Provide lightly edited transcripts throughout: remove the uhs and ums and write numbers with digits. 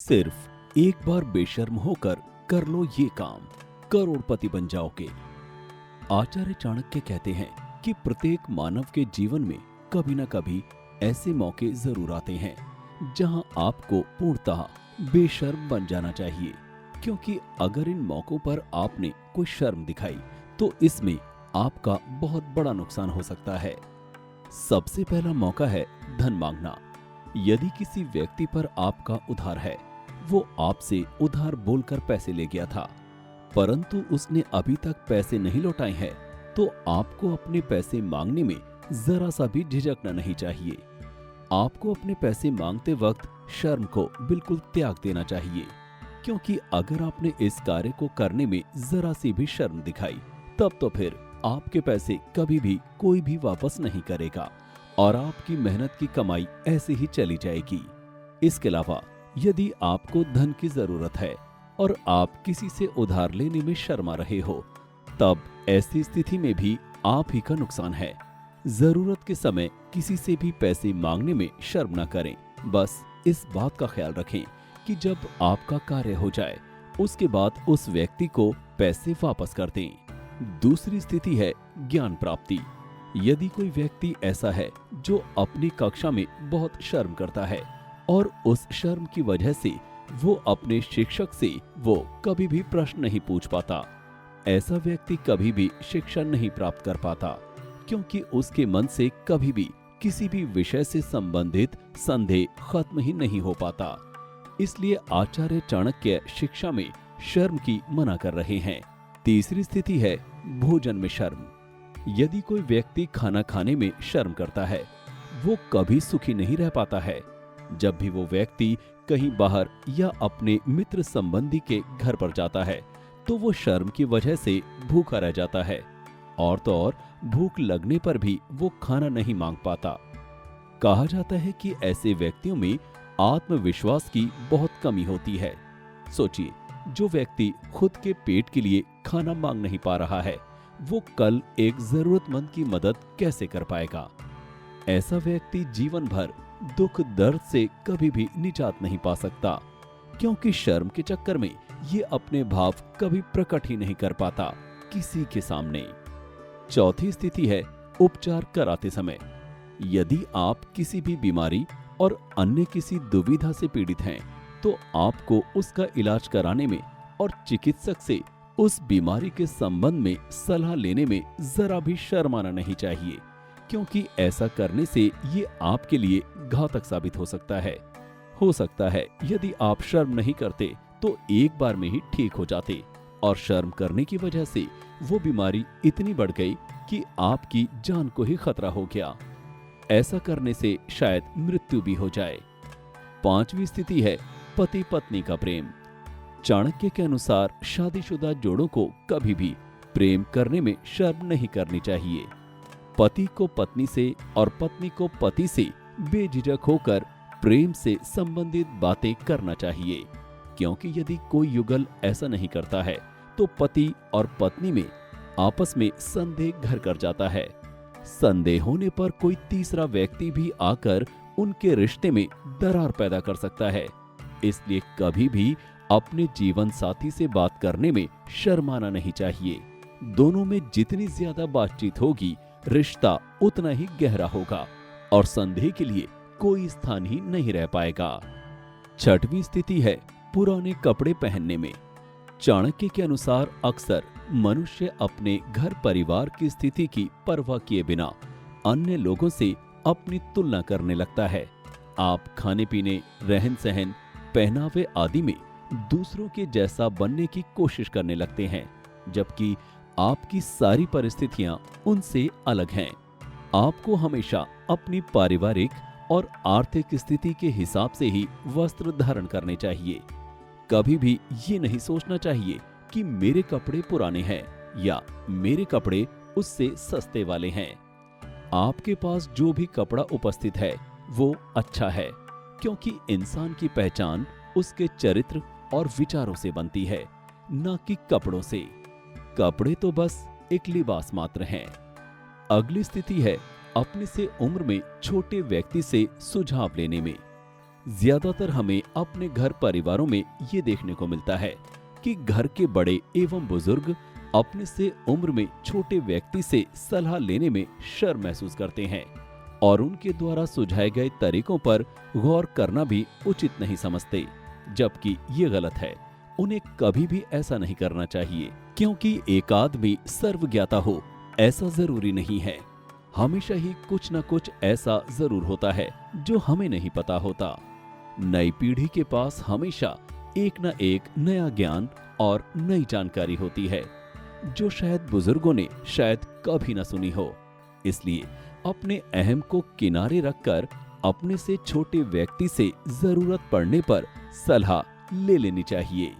सिर्फ एक बार बेशर्म होकर कर लो ये काम, करोड़पति बन जाओगे। आचार्य चाणक्य कहते हैं कि प्रत्येक मानव के जीवन में कभी न कभी ऐसे मौके जरूर आते हैं जहां आपको पूर्णतः बेशर्म बन जाना चाहिए, क्योंकि अगर इन मौकों पर आपने कोई शर्म दिखाई तो इसमें आपका बहुत बड़ा नुकसान हो सकता है। सबसे पहला मौका है धन मांगना। यदि किसी व्यक्ति पर आपका उधार है, वो आपसे उधार बोलकर पैसे ले गया था परंतु उसने अभी तक पैसे नहीं लौटाए हैं, तो आपको अपने पैसे मांगने में जरा सा भी झिझकना नहीं चाहिए। आपको अपने पैसे मांगते वक्त शर्म को बिल्कुल त्याग देना चाहिए, क्योंकि अगर आपने इस कार्य को करने में जरा सी भी शर्म दिखाई तब तो फिर आपके पैसे कभी भी कोई भी वापस नहीं करेगा और आपकी मेहनत की कमाई ऐसे ही चली जाएगी। इसके अलावा यदि आपको धन की जरूरत है और आप किसी से उधार लेने में शर्मा रहे हो, तब ऐसी स्थिति में भी आप ही का नुकसान है। जरूरत के समय किसी से भी पैसे मांगने में शर्म न करें। बस इस बात का ख्याल रखें कि जब आपका कार्य हो जाए उसके बाद उस व्यक्ति को पैसे वापस कर दें। दूसरी स्थिति है ज्ञान प्राप्ति। यदि कोई व्यक्ति ऐसा है जो अपनी कक्षा में बहुत शर्म करता है और उस शर्म की वजह से वो अपने शिक्षक से वो कभी भी प्रश्न नहीं पूछ पाता, ऐसा व्यक्ति कभी भी शिक्षा नहीं प्राप्त कर पाता, क्योंकि उसके मन से कभी भी किसी भी विषय से संबंधित संदेह खत्म ही नहीं हो पाता। इसलिए आचार्य चाणक्य शिक्षा में शर्म की मना कर रहे हैं। तीसरी स्थिति है भोजन में शर्म। यदि कोई व्यक्ति खाना खाने में शर्म करता है, वो कभी सुखी नहीं रह पाता है। जब भी वो व्यक्ति कहीं बाहर या अपने मित्र संबंधी के घर पर जाता है तो वो शर्म की वजह से भूखा रह जाता है, और तो और भूख लगने पर भी वो खाना नहीं मांग पाता। कहा जाता है कि ऐसे व्यक्तियों में आत्मविश्वास की बहुत कमी होती है। सोचिए, जो व्यक्ति खुद के पेट के लिए खाना मांग नहीं पा रहा है, वो कल एक जरूरतमंद की मदद कैसे कर पाएगा। ऐसा व्यक्ति जीवन भर दुख दर्द से कभी भी निजात नहीं पा सकता, क्योंकि शर्म के चक्कर में ये अपने भाव कभी प्रकट ही नहीं कर पाता किसी के सामने। चौथी स्थिति है उपचार कराते समय। यदि आप किसी भी बीमारी और अन्य किसी दुविधा से पीड़ित हैं, तो आपको उसका इलाज कराने में और चिकित्सक से उस बीमारी के संबंध में सलाह लेने में जरा भी शर्माना नहीं चाहिए, क्योंकि ऐसा करने से ये आपके लिए घातक साबित हो सकता है। हो सकता है यदि आप शर्म नहीं करते तो एक बार में ही ठीक हो जाते, और शर्म करने की वजह से वो बीमारी इतनी बढ़ गई कि आपकी जान को ही खतरा हो गया। ऐसा करने से शायद मृत्यु भी हो जाए। पांचवी स्थिति है पति पत्नी का प्रेम। चाणक्य के अनुसार शादीशुदा जोड़ों को कभी भी प्रेम करने में शर्म नहीं करनी चाहिए। पति को पत्नी से और पत्नी को पति से बेझिझक होकर प्रेम से संबंधित बातें करना चाहिए, क्योंकि यदि कोई युगल ऐसा नहीं करता है तो पति और पत्नी में आपस में संदेह घर कर जाता है। संदेह होने पर कोई तीसरा व्यक्ति भी आकर उनके रिश्ते में दरार पैदा कर सकता है। इसलिए कभी भी अपने जीवन साथी से बात करने में शर्माना नहीं चाहिए। दोनों में जितनी ज्यादा बातचीत होगी, रिश्ता उतना ही गहरा होगा और संदेह के लिए कोई स्थान ही नहीं रह पाएगा। छठवीं स्थिति है पुराने कपड़े पहनने में। चाणक्य के अनुसार अक्सर मनुष्य अपने घर परिवार की स्थिति की परवाह किए बिना अन्य लोगों से अपनी तुलना करने लगता है। आप खाने पीने, रहन सहन, पहनावे आदि में दूसरों के जैसा बनने की कोशिश करने लगते हैं, जबकि आपकी सारी परिस्थितियां उनसे अलग हैं। आपको हमेशा अपनी पारिवारिक और आर्थिक स्थिति के हिसाब से ही वस्त्र धारण करने चाहिए। कभी भी ये नहीं सोचना चाहिए कि मेरे कपड़े पुराने हैं या मेरे कपड़े उससे सस्ते वाले हैं। आपके पास जो भी कपड़ा उपस्थित है वो अच्छा है, क्योंकि इंसान की पहचान उसके चरित्र और विचारों से बनती है, न कि कपड़ों से। कपड़े तो बस एक लिबास मात्र हैं। अगली स्थिति है अपने से उम्र में छोटे व्यक्ति से सुझाव लेने में। ज्यादातर हमें अपने घर परिवारों में ये देखने को मिलता है कि घर के बड़े एवं बुजुर्ग अपने से उम्र में छोटे व्यक्ति से सलाह लेने में शर्म महसूस करते हैं और उनके द्वारा सुझाए गए तरीकों पर गौर करना भी उचित नहीं समझते, जबकि ये गलत है। उन्हें कभी भी ऐसा नहीं करना चाहिए, क्योंकि एक आदमी सर्वज्ञाता हो ऐसा जरूरी नहीं है। हमेशा ही कुछ न कुछ ऐसा जरूर होता है जो हमें नहीं पता होता। नई पीढ़ी के पास हमेशा एक न एक नया ज्ञान और नई जानकारी होती है जो शायद बुजुर्गों ने शायद कभी न सुनी हो। इसलिए अपने अहम को किनारे रखकर अपने से छोटे व्यक्ति से जरूरत पड़ने पर सलाह ले लेनी चाहिए।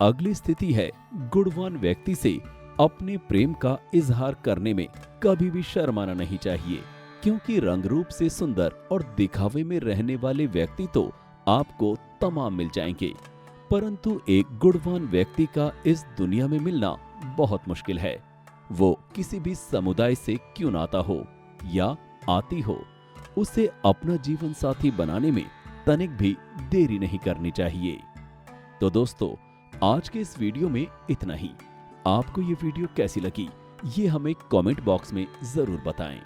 अगली स्थिति है, गुणवान व्यक्ति से अपने प्रेम का इजहार करने में कभी भी शर्माना नहीं चाहिए, क्योंकि रंग रूप से सुंदर और दिखावे में रहने वाले व्यक्ति तो आपको तमाम मिल जाएंगे, परंतु एक गुणवान व्यक्ति का इस दुनिया में मिलना बहुत मुश्किल है। वो किसी भी समुदाय से क्यों ना आता हो या आती हो, उसे अपना जीवन साथी बनाने में तनिक भी देरी नहीं करनी चाहिए। तो दोस्तों, आज के इस वीडियो में इतना ही। आपको ये वीडियो कैसी लगी ये हमें कमेंट बॉक्स में जरूर बताएं।